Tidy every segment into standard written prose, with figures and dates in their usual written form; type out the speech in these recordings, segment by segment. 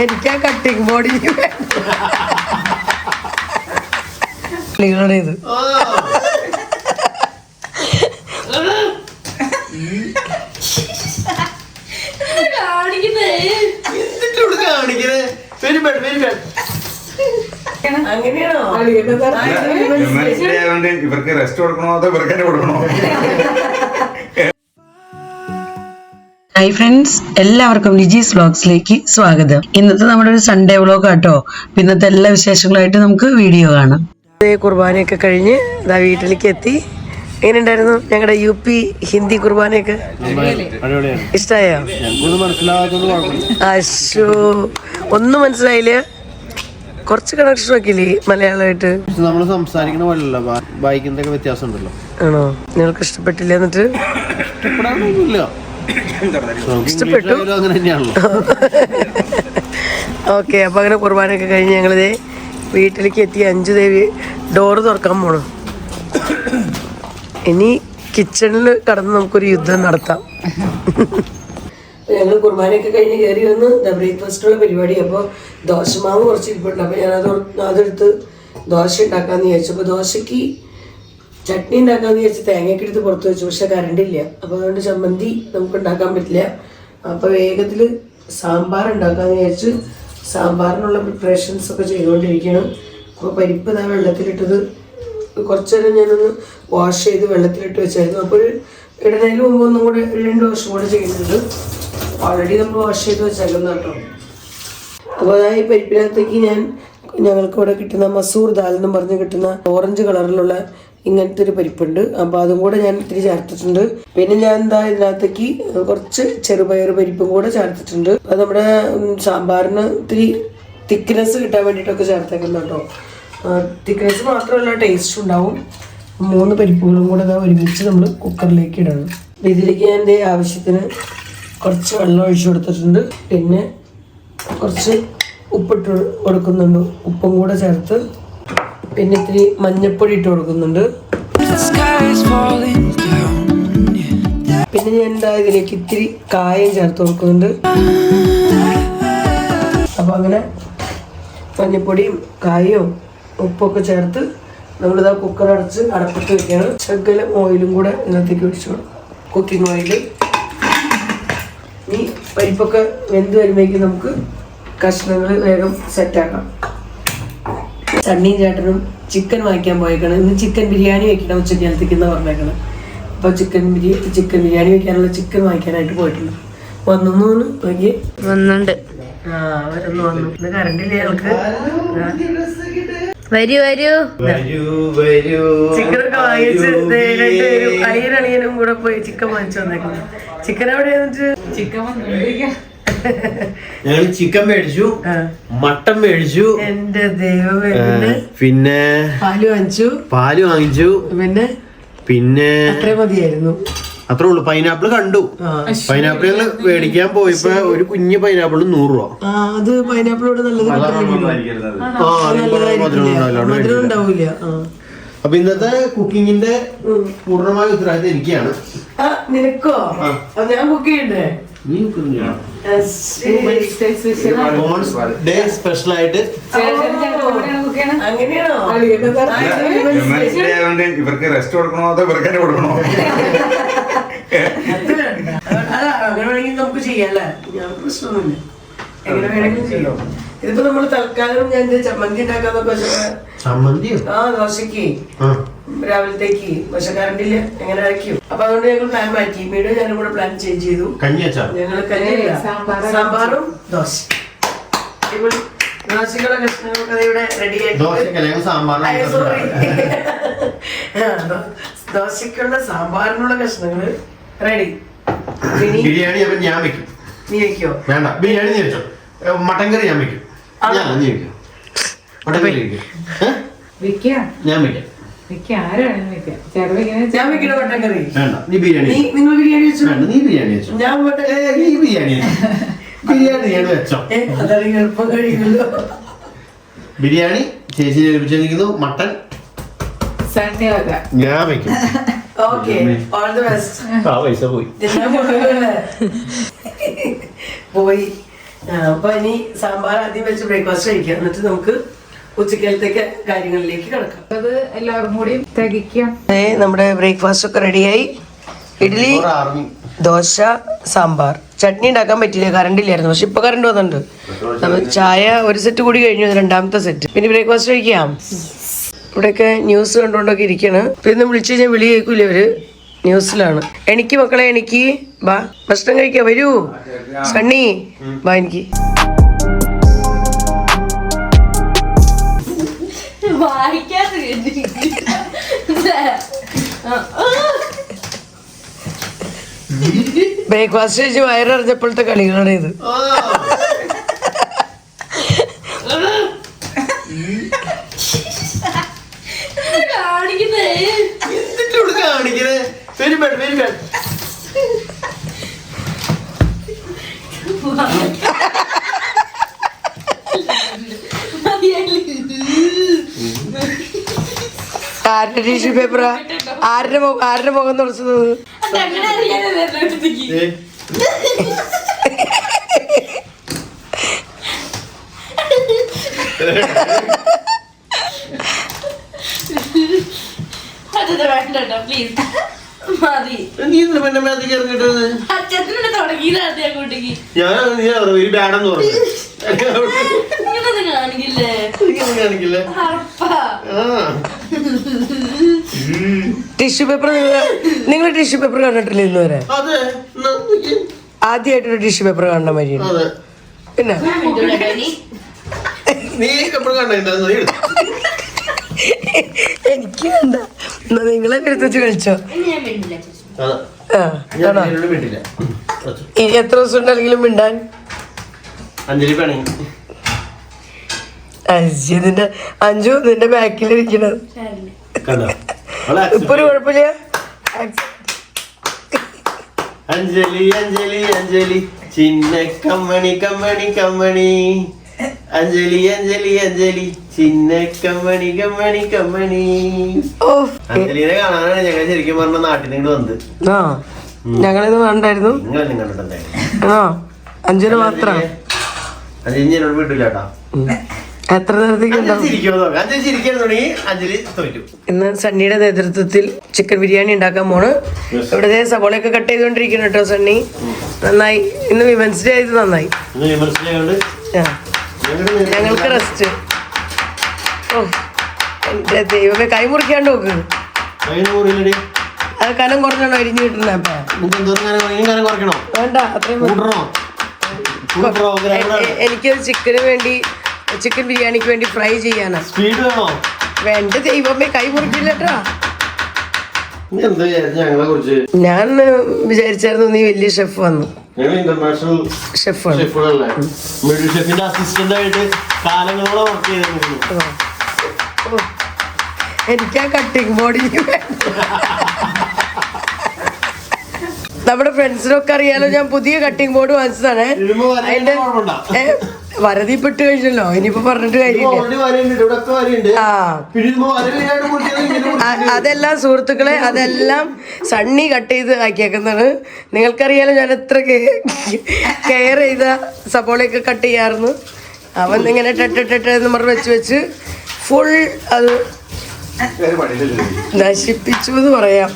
എനിക്കാ cutting body നിങ്ങളുടേത് ഇവർക്ക് റെസ്റ്റ് കൊടുക്കണോ അതോ ഇവർക്ക് തന്നെ കൊടുക്കണോ? ഹായ് ഫ്രണ്ട്സ്, എല്ലാവർക്കും ലിജീസ് വ്ലോഗ്സിലേക്ക് സ്വാഗതം. ഇന്നത്തെ നമ്മുടെ ഒരു സൺഡേ വ്ലോഗ് ആട്ടോ. ഇന്നത്തെ എല്ലാ വിശേഷങ്ങളായിട്ട് നമുക്ക് വീഡിയോ കാണാം. കുർബാനയൊക്കെ കഴിഞ്ഞ് ഇതാ വീട്ടിലേക്ക് എത്തി. എങ്ങനെയുണ്ടായിരുന്നു ഞങ്ങളുടെ UP ഹിന്ദി കുർബാനയൊക്കെ? ഇഷ്ടായോ? അശോ, ഒന്നും മനസ്സിലായില്ല. കുറച്ച് കണക്ഷൻ നോക്കിയില്ലേ മലയാളമായിട്ട്? നമ്മൾ സംസാരിക്കണ പോലല്ല, വായിക്കുന്നതൊക്കെ വ്യത്യാസം ഉണ്ടല്ലോ. ആണോ? നിങ്ങൾക്ക് ഇഷ്ടപ്പെട്ടില്ല? എന്നിട്ട് ഇഷ്ടപ്പെട്ടു. അങ്ങനെ തന്നെയാണല്ലോ. ഓക്കെ, അപ്പൊ അങ്ങനെ കുർബാനയൊക്കെ കഴിഞ്ഞ് ഞങ്ങളിതേ വീട്ടിലേക്ക് എത്തി. 5 ദേവി ഡോറ് തുറക്കാൻ പോണം. ഇനി കിച്ചണിൽ കടന്ന് നമുക്കൊരു യുദ്ധം നടത്താം. ഞങ്ങൾ കുർബാനയൊക്കെ കഴിഞ്ഞ് കയറി വന്ന് ബ്രേക്ക്ഫാസ്റ്റുള്ള പരിപാടി. അപ്പോൾ ദോശമാവ് കുറച്ച് ഇരിപ്പുണ്ട്. അപ്പോൾ അതെടുത്ത് ദോശ ഉണ്ടാക്കാമെന്ന് വിചാരിച്ചു. അപ്പോൾ ദോശയ്ക്ക് ചട്നി ഉണ്ടാക്കാമെന്ന് വിചാരിച്ച് തേങ്ങയൊക്കെ എടുത്ത് പുറത്ത് വെച്ചു. പക്ഷെ കറണ്ടില്ല. അപ്പോൾ അതുകൊണ്ട് ചമ്മന്തി നമുക്ക് ഉണ്ടാക്കാൻ പറ്റില്ല. അപ്പോൾ വേഗത്തിൽ സാമ്പാർ ഉണ്ടാക്കാമെന്ന് വിചാരിച്ച് സാമ്പാറിനുള്ള പ്രിപ്പറേഷൻസ് ഒക്കെ ചെയ്തുകൊണ്ടിരിക്കുകയാണ്. അപ്പോൾ പരിപ്പ് ഇതാ വെള്ളത്തിലിട്ടത് കുറച്ച് നേരം ഞാനൊന്ന് വാഷ് ചെയ്ത് വെള്ളത്തിലിട്ട് വെച്ചായിരുന്നു. അപ്പോൾ ഇടുന്നതിന് മുമ്പ് ഒന്നും കൂടെ 2 വാഷും കൂടെ ചെയ്യുന്നുണ്ട്. ഓൾറെഡി നമ്മൾ വാഷ് ചെയ്ത് വെച്ചേക്കുന്ന കേട്ടോ. അപ്പോൾ അതായത് ഈ പരിപ്പിനകത്തേക്ക് ഞങ്ങൾക്ക് ഇവിടെ കിട്ടുന്ന മസൂർ ദാൽ എന്നും പറഞ്ഞ് കിട്ടുന്ന ഓറഞ്ച് കളറിലുള്ള ഇങ്ങനത്തെ ഒരു പരിപ്പുണ്ട്. അപ്പോൾ അതും കൂടെ ഞാൻ ഇത്തിരി ചേർത്തിട്ടുണ്ട്. പിന്നെ ഞാൻ ഇതിനകത്തേക്ക് കുറച്ച് ചെറുപയർ പരിപ്പും കൂടെ ചേർത്തിട്ടുണ്ട്. അത് നമ്മുടെ സാമ്പാറിന് ഇത്തിരി തിക്നെസ് കിട്ടാൻ വേണ്ടിയിട്ടൊക്കെ ചേർത്തേക്കുന്ന കേട്ടോ. തിക്നെസ് മാത്രമല്ല, ടേസ്റ്റ് ഉണ്ടാവും. 3 പരിപ്പുകളും കൂടെ ഒരുമിച്ച് നമ്മൾ കുക്കറിലേക്ക് ഇടണം. ഇതിലേക്ക് ഞാൻ എൻ്റെ ആവശ്യത്തിന് കുറച്ച് വെള്ളം ഒഴിച്ചു കൊടുത്തിട്ടുണ്ട്. പിന്നെ കുറച്ച് ഉപ്പിട്ട് കൊടുക്കുന്നുണ്ട്, ഉപ്പും കൂടെ ചേർത്ത്. പിന്നെ ഇത്തിരി മഞ്ഞൾപ്പൊടി ഇട്ട് കൊടുക്കുന്നുണ്ട്. പിന്നെ ഞാൻ ഇതിലേക്ക് ഇത്തിരി കായം ചേർത്ത് കൊടുക്കുന്നുണ്ട്. അപ്പം അങ്ങനെ മഞ്ഞൾപ്പൊടിയും കായവും ഉപ്പൊക്കെ ചേർത്ത് നമ്മളിതാ കുക്കർ അടച്ച് അടപ്പത്ത് വെക്കുകയാണ്. ശകലം ഓയിലും കൂടെ ഇതിനകത്തേക്ക് ഒഴിച്ചു കൊടുക്കും, കുക്കിംഗ് ഓയിൽ. ഈ പരിപ്പൊക്കെ വെന്ത് വരുമ്പോഴേക്കും നമുക്ക് കഷ്ണങ്ങൾ വേഗം സെറ്റാക്കാം. സണ്ണിയും ചേട്ടനും ചിക്കൻ വാങ്ങിക്കാൻ പോയേക്കാണ്. ഇന്ന് ചിക്കൻ ബിരിയാണി വെക്കണം ഉച്ചക്കലത്തേക്കെന്ന് പറഞ്ഞേക്കണം. അപ്പോൾ ചിക്കൻ ബിരിയാണി വെക്കാനുള്ള ചിക്കൻ വാങ്ങിക്കാനായിട്ട് പോയിട്ടുണ്ട്. വന്നു നോക്കി വന്നുണ്ട്. അവരൊന്ന് വന്നു. ഇന്ന് കറണ്ടില്ല ഞങ്ങൾക്ക്. വരൂ ചിക്കനൊക്കെ വാങ്ങിച്ച് അയ്യനളിയനും കൂടെ പോയി ചിക്കൻ വാങ്ങിച്ചു വന്നേക്കുന്നു. ചിക്കൻ എവിടെ ഞങ്ങൾ ചിക്കൻ മേടിച്ചു, മട്ടൻ മേടിച്ചു, എന്റെ ദൈവമേ. പിന്നെ പാല് വാങ്ങിച്ചു. പിന്നെ അത്രേ മതിയായിരുന്നു. അത്രേ ഉള്ളു. പൈനാപ്പിൾ കണ്ടു. പൈനാപ്പിൾ ഞങ്ങൾ മേടിക്കാൻ പോയപ്പോ ഒരു കുഞ്ഞ് പൈനാപ്പിൾ 100 രൂപ. അത് പൈനാപ്പിളോട് നല്ലത് മധുരം ഉണ്ടാവില്ല. അപ്പൊ ഇന്നത്തെ കുക്കിങ്ങിന്റെ പൂർണ്ണമായ ഉത്തരവാദിത്തം എനിക്കാണ്. നിനക്കോ? ഞാൻ കുക്ക് ചെയ്യണ്ടേ? ഡേ സ്പെഷ്യൽ ആയിട്ട് അങ്ങനെയാണോ? ഇവർക്ക് റെസ്റ്റ് കൊടുക്കണോ അതോ ഇവർക്ക് തന്നെ കൊടുക്കണോ? അങ്ങനെ വേണമെങ്കിൽ നമുക്ക് ചെയ്യാല്ലേ, ഞങ്ങൾക്ക് പ്രശ്നമൊന്നുമില്ല. എങ്ങനെ വേണമെങ്കിലും ചെയ്യാം. ഇതിപ്പോ നമ്മള് തൽക്കാലം ഞാൻ ചമ്മന്തി ഉണ്ടാക്കാന്നൊക്കെ ദോശക്ക് രാവിലത്തേക്ക് പക്ഷെ കറണ്ടില്ല, എങ്ങനെ അരയ്ക്കും. അപ്പൊ അതുകൊണ്ട് ഞങ്ങൾ പ്ലാൻ മാറ്റി. വീഡിയോ ഞാനും കൂടെ പ്ലാൻ ചേഞ്ച് ചെയ്തു. ഞങ്ങൾ സാമ്പാറും ദോശ ദോശക്കുള്ള കഷ്ണങ്ങളൊക്കെ ഇവിടെ റെഡി ആയിട്ട്. ദോശക്കുള്ള സാമ്പാറിനുള്ള കഷ്ണങ്ങള് റെഡി. ബിരിയാണി ഞാൻ വെക്കും. നീ വെക്കോ? വേണ്ട, ബിരിയാണി നീ വെച്ചോ. മട്ടൻ കറി ഞാൻ വെക്കും. നീ വെക്കും. മട്ടൻ കറി ഞാൻ വെക്കാം. ഞാൻ വെക്കണ മട്ടൻ കറി വേണ്ട, നീ ബിരിയാണി. നിങ്ങൾ ബിരിയാണി വെച്ചോ. നീ ബിരിയാണി വെച്ചോ. ഞാൻ നീ ബിരിയാണി ഞാൻ വെച്ചോ. അതാണെങ്കിൽ എളുപ്പം കഴിയുമല്ലോ. ബിരിയാണി ചേച്ചി ഏൽപ്പിച്ചിരിക്കുന്നു. മട്ടൻ ഞാൻ വെക്കും. Okay, all the best. പൈസ പോയി പോയി അപ്പൊ ഇനി സാമ്പാർ ആദ്യം വെച്ച് ബ്രേക്ക്ഫാസ്റ്റ് കഴിക്കാം, എന്നിട്ട് നമുക്ക് ഉച്ചക്കാലത്തേക്ക് കാര്യങ്ങളിലേക്ക് കിടക്കാം. അത് എല്ലാവരും കൂടി തികയ്ക്കാം. നമ്മുടെ ബ്രേക്ക്ഫാസ്റ്റ് ഒക്കെ റെഡിയായി. ഇഡ്ഡലി, ദോശ, സാമ്പാർ. ചട്നി ഉണ്ടാക്കാൻ പറ്റില്ല, കറണ്ട് ഇല്ലായിരുന്നു. പക്ഷെ ഇപ്പൊ കറണ്ട് വന്നിട്ടുണ്ട്. നമ്മൾ ചായ ഒരു സെറ്റ് കൂടി കഴിഞ്ഞു, രണ്ടാമത്തെ സെറ്റ്. പിന്നെ ബ്രേക്ക്ഫാസ്റ്റ് കഴിക്കാം. ഇവിടെയൊക്കെ ന്യൂസ് കണ്ടുകൊണ്ടൊക്കെ ഇരിക്കാണ്. പിന്നെ വിളിച്ചു കഴിഞ്ഞാൽ വിളി കേൾക്കൂല, ഇവര് ന്യൂസിലാണ്. എനിക്ക് മക്കളെ, എനിക്ക് ബാ ഭക്ഷണം കഴിക്കാം, വരൂ സണ്ണി ബാ. എനിക്ക് ബ്രേക്ക്ഫാസ്റ്റ് കഴിച്ച് വയറിറഞ്ഞപ്പോഴത്തെ കളികളാണ് ഇത്. ആരുടെ ടിഷ്യൂ പേപ്പറാ? ആരുടെ മുഖം തുടച്ചത്? ടിഷ്യൂ പേപ്പർ നിങ്ങൾ ടിഷ്യൂ പേപ്പർ കണ്ടിട്ടില്ല ഇന്ന് വരെ? ആദ്യമായിട്ടൊരു ടിഷ്യൂ പേപ്പർ കാണുന്ന മാതിരിയാണ്. പിന്നെ എനിക്ക് വേണ്ട, നിങ്ങളെ എടുത്ത് വെച്ച് കഴിച്ചോ. ഇനി എത്ര ദിവസം ഉണ്ടെങ്കിലും മിണ്ടാൻ? നിന്റെ അഞ്ചു നിന്റെ ബാക്കിലിരിക്കണത് ഇപ്പൊ ഒരു കുഴപ്പമില്ല. അഞ്ജലി അഞ്ജലി അഞ്ജലി ചിന്ന കമ്മണി കമ്മണി കമ്മണി അഞ്ജലി അഞ്ജലി അഞ്ജലി ചിന്ന കമ്മണി കമ്മണി കമ്മണി. അഞ്ജലിനെ കാണാനാണ് ഞങ്ങൾ ശരിക്കും പറഞ്ഞ നാട്ടിൽ നിന്ന് വന്നത്. ആ ഞങ്ങളിന്ന് വേണ്ടായിരുന്നു. നിങ്ങളെല്ലാം കണ്ടിട്ടുണ്ടായിരുന്നു. ആ അഞ്ജലി മാത്രം. അഞ്ജലി എന്നോട് വിട്ടില്ലാട്ടാ. എത്ര നേരത്തേക്ക് ഇന്ന് സണ്ണിയുടെ നേതൃത്വത്തിൽ ചിക്കൻ ബിരിയാണി ഉണ്ടാക്കാൻ പോണ്. ഇവിടുത്തെ സവോളയൊക്കെ കട്ട് ചെയ്തോണ്ടിരിക്കുന്നു കേട്ടോ സണ്ണി. നന്നായി, ഇന്ന് വിമൻസ് ഡേ ആയത് നന്നായി. ഞങ്ങൾക്ക് റെസ്റ്റ്. ഓ എന്റെ ദൈവമേ, കൈ മുറിക്കാണ്ട് നോക്ക്. അത് കനം കുറഞ്ഞാണോ അരിഞ്ഞു കിട്ടുന്ന? വേണ്ട, അത്രയും എനിക്കത് ചിക്കൻ ബിരിയാണിക്ക് വേണ്ടി ഫ്രൈ ചെയ്യാനാ. വേണ്ട ദൈവമേ, കൈ മുറിക്കില്ലട്ടാ. ഞാൻ വിചാരിച്ചായിരുന്നു നീ വലിയ ഷെഫ് വന്നു. ഷെഫാണ്. എനിക്കാ കട്ടിങ് ബോർഡ് നമ്മുടെ ഫ്രണ്ട്സിനൊക്കെ അറിയാലോ, ഞാൻ പുതിയ കട്ടിങ് ബോർഡ് വാങ്ങിച്ചതാണ്. അതിന്റെ വരതിപ്പെട്ട് കഴിഞ്ഞല്ലോ, ഇനിയിപ്പോ പറഞ്ഞിട്ട് കാര്യമില്ല. അതെല്ലാം സുഹൃത്തുക്കളെ, അതെല്ലാം സണ്ണി കട്ട് ചെയ്ത് ആക്കിയേക്കുന്നതാണ്. നിങ്ങൾക്കറിയാലോ ഞാൻ എത്ര കെയർ ചെയ്ത സബോളയൊക്കെ കട്ട് ചെയ്യാറുന്നു. അവൻ ഇങ്ങനെ എന്ന് പറഞ്ഞ് വെച്ച് ഫുൾ അത് നശിപ്പിച്ചു എന്ന് പറയാം.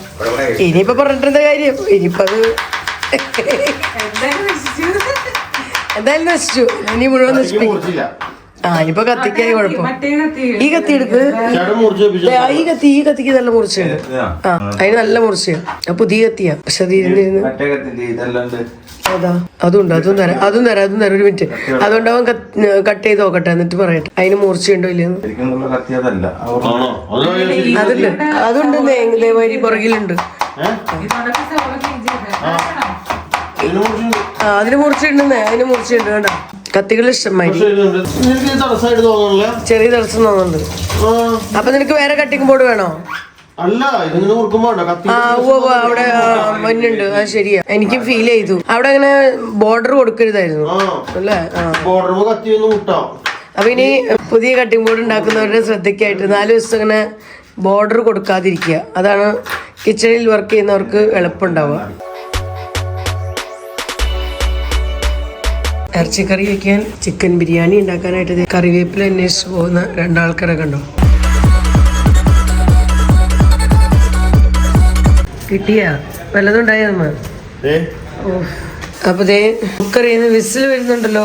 ഇനിയിപ്പോ പറഞ്ഞിട്ടെന്താ കാര്യം? ഇനിയിപ്പോ അത് എന്തായാലും നശിച്ചു. ഇനി മുഴുവൻ നശിപ്പിക്കും. ആ ഇനിയിപ്പോ കത്തിക്കായി കുഴപ്പം. ഈ കത്തി എടുക്ക്. ഈ കത്തിക്ക് നല്ല മുറിച്ചുണ്ട്. ആ അതിന് നല്ല മുറിച്ചാണ്. അപ്പൊ പുതിയ കത്തിയാ. പക്ഷെ അത് ഇരുന്നിരുന്ന് അതാ അതുണ്ട്. അതും തരാം ഒരു മിനിറ്റ്. അതുകൊണ്ട് അവൻ കട്ട് ചെയ്ത് നോക്കട്ടെ, എന്നിട്ട് പറയട്ടെ അതിന് മൂർച്ചയുണ്ടോ ഇല്ലെന്ന്. അതുണ്ട് ദേവാരി പുറകിലുണ്ട്. അതിന് മൂർച്ചയുണ്ടെന്നേ, അതിന് മൂർച്ചയുണ്ട്. കേട്ടോ കത്തികൾ ഇഷ്ടമായി. ചെറിയ തടസ്സം തോന്നുന്നുണ്ട്. അപ്പൊ നിനക്ക് വേറെ കട്ടിങ് ബോർഡ് വേണോ? അവിടെ മഞ്ഞുണ്ട്. അത് ശരിയാ, എനിക്ക് ഫീൽ ചെയ്തു. അവിടെ അങ്ങനെ ബോർഡർ കൊടുക്കരുതായിരുന്നു അല്ലേ? അപ്പൊ ഇനി പുതിയ കട്ടിങ് ബോർഡ് ഉണ്ടാക്കുന്നവരുടെ ശ്രദ്ധയ്ക്കായിട്ട് 4 ദിവസം അങ്ങനെ ബോർഡർ കൊടുക്കാതിരിക്കുക. അതാണ് കിച്ചണിൽ വർക്ക് ചെയ്യുന്നവർക്ക് എളുപ്പമുണ്ടാവുക. ഇറച്ചിക്കറി വയ്ക്കാൻ ചിക്കൻ ബിരിയാണി ഉണ്ടാക്കാനായിട്ട് കറിവേപ്പില അന്വേഷിച്ച് പോകുന്ന രണ്ടാൾക്കാരെ കണ്ടോ. കിട്ടിയാ വല്ലതും ഉണ്ടായോ നമ്മ? അപ്പൊ ദേ കുക്കറിന്ന് വിസിൽ വരുന്നുണ്ടല്ലോ.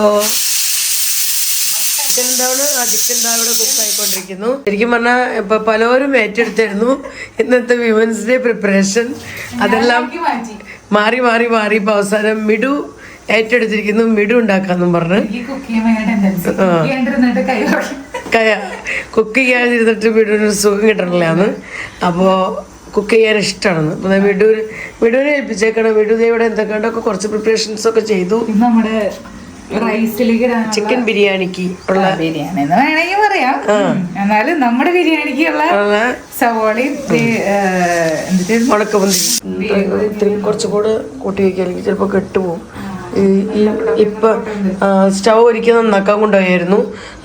ചിക്കൻ ഇവിടെ കുക്കായിക്കൊണ്ടിരിക്കുന്നു. ശരിക്കും പറഞ്ഞാൽ ഇപ്പൊ പലരും ഏറ്റെടുത്തിരുന്നു ഇന്നത്തെ വിമൻസ് ഡേ പ്രിപ്പറേഷൻ. അതെല്ലാം മാറി മാറി മാറി ഇപ്പൊ അവസാനം മിഡു ഏറ്റെടുത്തിരിക്കുന്നു. മിഡു ഉണ്ടാക്കാന്നും പറഞ്ഞ് കുക്ക് ചെയ്യാതിരുന്നിട്ട് മിഡുവിന് സുഖം കിട്ടണില്ലാന്ന്. അപ്പോൾ കുക്ക് ചെയ്യാൻ ഇഷ്ടമാണെന്ന്. അപ്പോൾ മിഡുവിനെ ഏൽപ്പിച്ചേക്കണം. മിഡു ഇവിടെ എന്തൊക്കെയൊക്കെ കുറച്ച് പ്രിപ്പറേഷൻസ് ഒക്കെ ചെയ്തു. നമ്മുടെ റൈസിലേക്ക് ചിക്കൻ ബിരിയാണിക്ക് ഉള്ള ബിരിയാണി എന്ന് വേണമെങ്കിൽ പറയാം. എന്നാലും നമ്മുടെ ബിരിയാണിക്കുള്ള സവോളയും ഉണക്കമുന്തിരി കുറച്ചുകൂടെ കൂട്ടി വയ്ക്കുക, അല്ലെങ്കിൽ ചിലപ്പോൾ കെട്ടുപോകും. ഇപ്പൊ സ്റ്റൗ ഒരിക്കൽ നന്നാക്കാൻ കൊണ്ടുപോയായിരുന്നു.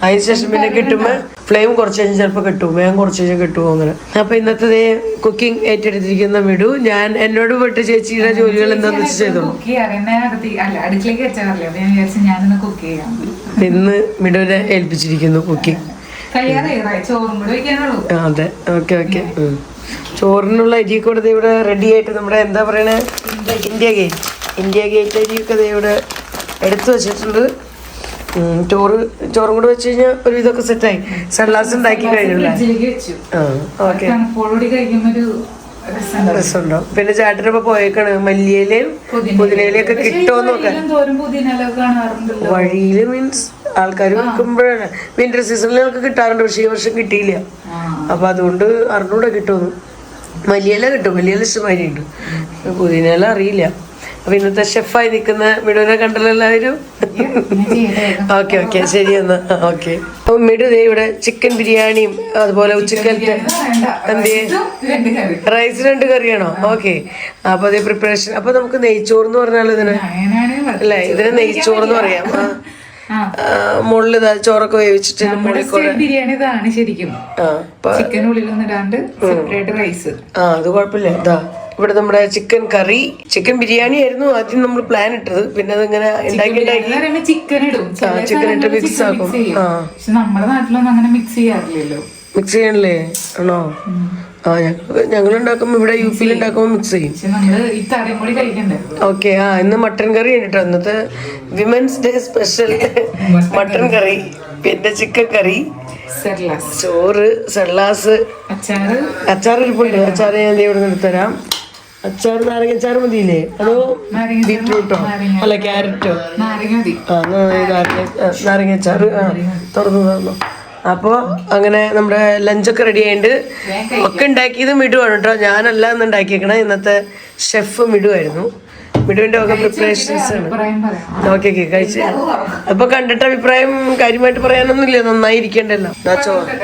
അതിനുശേഷം പിന്നെ കിട്ടുമ്പോൾ ഫ്ലെയിം കുറച്ച് കഴിഞ്ഞാൽ ചിലപ്പോൾ കിട്ടും, വേഗം കുറച്ച് കഴിഞ്ഞാൽ കിട്ടുമോ അങ്ങനെ. അപ്പൊ ഇന്നത്തെ കുക്കിംഗ് ഏറ്റെടുത്തിരിക്കുന്ന മിഡു. ഞാൻ എന്നോട് വിട്ട് ചേച്ചിയുടെ ജോലികൾ എന്താന്ന് വെച്ച് ചെയ്തോളൂ. ഇന്ന് മിഡുവിനെ ഏൽപ്പിച്ചിരിക്കുന്നു കുക്കിംഗ്. അതെ, ഓക്കെ ഓക്കെ. ചോറിനുള്ള അരി കൂടെ ഇവിടെ റെഡി ആയിട്ട് നമ്മുടെ എന്താ പറയണേ, ഇന്ത്യ ഗേറ്റ് അരിയൊക്കെ ഇവിടെ എടുത്തു വെച്ചിട്ടുണ്ട്. ചോറും കൂടെ വെച്ച് കഴിഞ്ഞാൽ ഒരു ഇതൊക്കെ സെറ്റായി. സലാഡ്സ് ഉണ്ടാക്കി കഴിഞ്ഞില്ല. ഓക്കെ, രസമുണ്ടോ? പിന്നെ ചേട്ടനൊക്കെ പോയേക്കാണ്. മല്ലിയിലയും പുതിനയിലയും ഒക്കെ കിട്ടുമോ നോക്കാൻ. വഴിയില് മീൻസ് ആൾക്കാർ വെക്കുമ്പോഴാണ്. വിന്റർ സീസണിൽ നമുക്ക് കിട്ടാറുണ്ട്, പക്ഷേ ഈ വർഷം കിട്ടിയില്ല. അപ്പൊ അതുകൊണ്ട് അറിഞ്ഞൂടെ കിട്ടുമെന്ന്. മല്ലിയില കിട്ടും, മല്ലിയില ഇഷ്ടമായി ഉണ്ട്, പുതിനയില അറിയില്ല. അപ്പൊ ഇന്നത്തെ ഷെഫായി നിൽക്കുന്ന മിഡുവിനെ കണ്ടല്ലോ എല്ലാവരും. ഓക്കെ ഓക്കെ, ശരി എന്നാ. ഓക്കെ, മിഡു ദേ ഇവിടെ ചിക്കൻ ബിരിയാണിയും അതുപോലെ ഉച്ചക്കലത്തെ റൈസ് 2 കറിയാണോ? ഓക്കെ, അപ്പൊ അതേ പ്രിപ്പറേഷൻ. അപ്പൊ നമുക്ക് നെയ്ച്ചോറ് പറഞ്ഞാൽ ഇതിന് അല്ലേ, ഇതിന് നെയ്ച്ചോറ് പറയാം. മുകളിൽ ചോറൊക്കെ വേവിച്ചിട്ട് ബിരിയാണി ഇതാണ് ശരിക്കും. ചിക്കൻ ഉള്ളിലൊന്നും ഇടാണ്ട് സെപ്പറേറ്റ് റൈസ്. അത് കുഴപ്പമില്ല. ഇതാ ഇവിടെ നമ്മുടെ ചിക്കൻ കറി. ചിക്കൻ ബിരിയാണി ആയിരുന്നു ആദ്യം നമ്മൾ പ്ലാൻ ഇട്ടത്. പിന്നെ അതിങ്ങനെ ഉണ്ടാക്കി ചിക്കൻ ഇടും, ചിക്കൻ ഇട്ട് മിക്സ് ആക്കും. പക്ഷെ നമ്മുടെ നാട്ടിലൊന്നും അങ്ങനെ മിക്സ് ചെയ്യാറില്ലല്ലോ. മിക്സ് ചെയ്യണല്ലേ? ആണോ? ഞങ്ങൾ ഉണ്ടാക്കുമ്പോ ഇവിടെ UP ഉണ്ടാക്കുമ്പോ മിക്സ് ചെയ്യും. ഓക്കെ, ഇന്ന് മട്ടൻ കറി ഉണ്ട് കേട്ടോ. ഇന്നത്തെ വിമൻസ് ഡേ സ്പെഷ്യൽ മട്ടൻ കറി, പിന്നെ ചിക്കൻ കറി, ചോറ്, സെർലാസ്, അച്ചാർ ഇരിപ്പുണ്ട്. അച്ചാർ ഞാൻ ഇവിടെ നിന്ന് എടുത്തുതരാം. അച്ചാർ നാരങ്ങ അച്ചാർ മതിയില്ലേ, അതോ ബീറ്റ്റൂട്ടോ അല്ല ക്യാരറ്റോ? നാരങ്ങ അച്ചാർ തുറന്നു. അപ്പോൾ അങ്ങനെ നമ്മുടെ ലഞ്ചൊക്കെ റെഡി ആയിട്ടുണ്ട്. ഒക്കെ ഉണ്ടാക്കിയത് മിഡുവാണ് കേട്ടോ, ഞാനല്ല ഇന്ന് ഉണ്ടാക്കിയേക്കണേ. ഇന്നത്തെ ഷെഫ് മിഡു ആയിരുന്നു. മിഡുവിൻ്റെ ഒക്കെ പ്രിപ്പറേഷൻസ് ആണ്. ഓക്കെ ഓക്കെ, കഴിച്ച് അപ്പോൾ കണ്ടിട്ട് അഭിപ്രായം കാര്യമായിട്ട് പറയാനൊന്നുമില്ല, നന്നായിരിക്കണ്ടല്ലോ. ചോറ്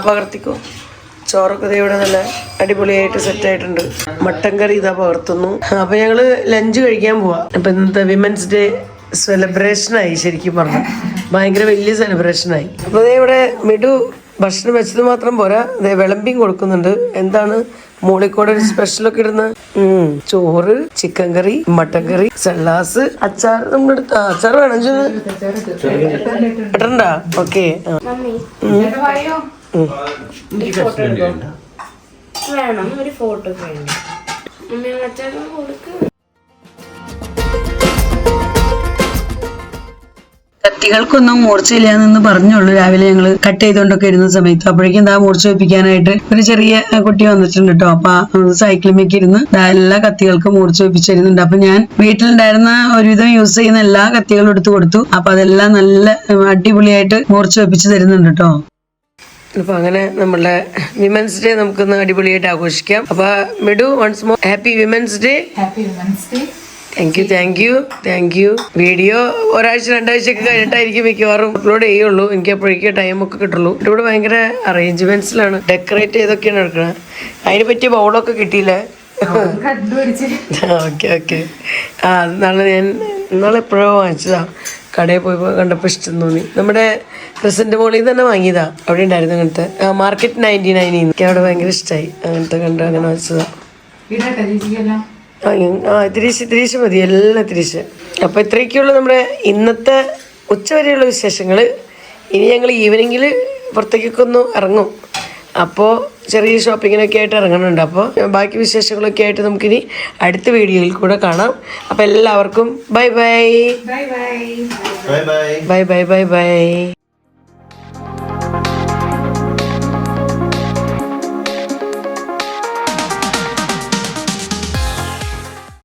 പകർത്തിക്കോ. ചോറൊക്കെ ഇവിടെ നല്ല അടിപൊളിയായിട്ട് സെറ്റായിട്ടുണ്ട്. മട്ടൻ കറി ഇതാ പകർത്തുന്നു. അപ്പോൾ ഞങ്ങൾ ലഞ്ച് കഴിക്കാൻ പോവാം. അപ്പം ഇന്നത്തെ വിമൻസ് ഡേ സെലിബ്രേഷനായി. ശരിക്കും പറഞ്ഞു ഭയങ്കര വലിയ സെലിബ്രേഷനായി. അപ്പോൾ ഇവിടെ മിഡു ഭക്ഷണം വെച്ചത് മാത്രം പോരാ, വിളമ്പിയും കൊടുക്കുന്നുണ്ട്. എന്താണ് മോളിക്കോടെ ഒരു സ്പെഷ്യലൊക്കെ ഇടുന്ന ചോറ്, ചിക്കൻ കറി, മട്ടൻ കറി, സലാസ്, അച്ചാർ. നമ്മുടെ അച്ചാർ വേണം ഇടണ്ട? ഓക്കെ, വേണം ഒരു ഫോട്ടോ വേണം. കത്തികൾക്കൊന്നും മൂർച്ചയില്ലാന്ന് പറഞ്ഞുള്ളൂ. രാവിലെ ഞങ്ങൾ കട്ട് ചെയ്തുകൊണ്ടൊക്കെ ഇരുന്ന സമയത്ത് അപ്പോഴേക്കും എന്താ മൂർച്ച വെപ്പിക്കാനായിട്ട് ഒരു ചെറിയ കുട്ടി വന്നിട്ടുണ്ട് കേട്ടോ. അപ്പൊ സൈക്കിളിമേക്ക് ഇരുന്ന് എല്ലാ കത്തികൾക്കും മൂർച്ച വെപ്പിച്ചിരുന്നുണ്ട്. അപ്പൊ ഞാൻ വീട്ടിലുണ്ടായിരുന്ന ഒരുവിധം യൂസ് ചെയ്യുന്ന എല്ലാ കത്തികളും എടുത്തു കൊടുത്തു. അപ്പൊ അതെല്ലാം നല്ല അടിപൊളിയായിട്ട് മൂർച്ച വെപ്പിച്ച് തരുന്നുണ്ട് കേട്ടോ. അപ്പൊ അങ്ങനെ നമ്മളുടെ വിമൻസ് ഡേ നമുക്കൊന്ന് അടിപൊളിയായിട്ട് ആഘോഷിക്കാം. അപ്പൊ Midhu, once more happy women's day. Thank you. Video ഒരാഴ്ച 2 ആഴ്ചയൊക്കെ കഴിഞ്ഞിട്ടായിരിക്കും മിക്കവാറും അപ്ലോഡ് ചെയ്യുള്ളൂ. എനിക്ക് അപ്പോഴേക്കും ടൈമൊക്കെ കിട്ടുള്ളൂ. ഇവിടെ ഭയങ്കര അറേഞ്ച്മെന്റ്സിലാണ്, ഡെക്കറേറ്റ് ചെയ്തൊക്കെയാണ് എടുക്കണത്. അതിന് പറ്റിയ ബൗളൊക്കെ കിട്ടിയില്ലേ? ഓക്കെ. ഇന്നാളെ എപ്പോഴോ വാങ്ങിച്ചതാ. കടയിൽ പോയപ്പോൾ കണ്ടപ്പോൾ ഇഷ്ടം തോന്നി. നമ്മുടെ പ്രസന്റ് മോളിൽ തന്നെ വാങ്ങിയതാ. അവിടെ ഉണ്ടായിരുന്നു അങ്ങനത്തെ. മാർക്കറ്റ് 99. എനിക്ക് അവിടെ ഭയങ്കര ഇഷ്ടമായി. അങ്ങനത്തെ കണ്ട് അങ്ങനെ വെച്ചതാ. ഇത്തിരീശ് മതി, എല്ലാം ഇത്തിരീശ്. അപ്പോൾ ഇത്രയൊക്കെയുള്ളൂ നമ്മുടെ ഇന്നത്തെ ഉച്ചവരെയുള്ള വിശേഷങ്ങൾ. ഇനി ഞങ്ങൾ ഈവനിങ്ങിൽ പുറത്തേക്കൊക്കെ ഒന്ന് ഇറങ്ങും. അപ്പോൾ ചെറിയ ഷോപ്പിങ്ങിനൊക്കെ ആയിട്ട് ഇറങ്ങുന്നുണ്ട്. അപ്പോൾ ബാക്കി വിശേഷങ്ങളൊക്കെ ആയിട്ട് നമുക്കിനി അടുത്ത വീഡിയോയിൽ കൂടെ കാണാം. അപ്പോൾ എല്ലാവർക്കും bye bye bye bye. Bye bye. Bye bye bye bye.